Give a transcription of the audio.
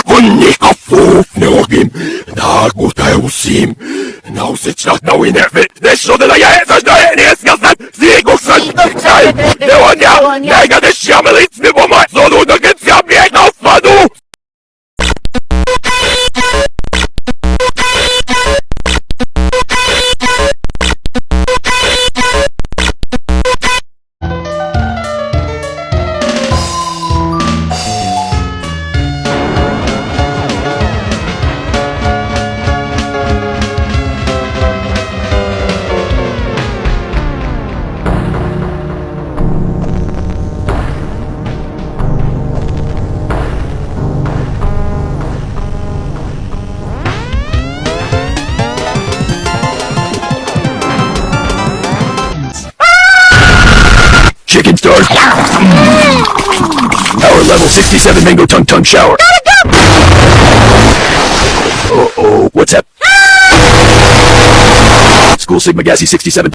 kunni kafuuf neogim, nagu täusim. Nausitšat nauine vitnešodena jēzažna ēnieskasnat, sīguksan, sai, neonia, negade šiamelits mimomai, zonuda getsjam vieknaufmanu. Chicken stars. Power level 67 mango tongue shower. Uh-oh, what's that? School Sigma Gassy 67.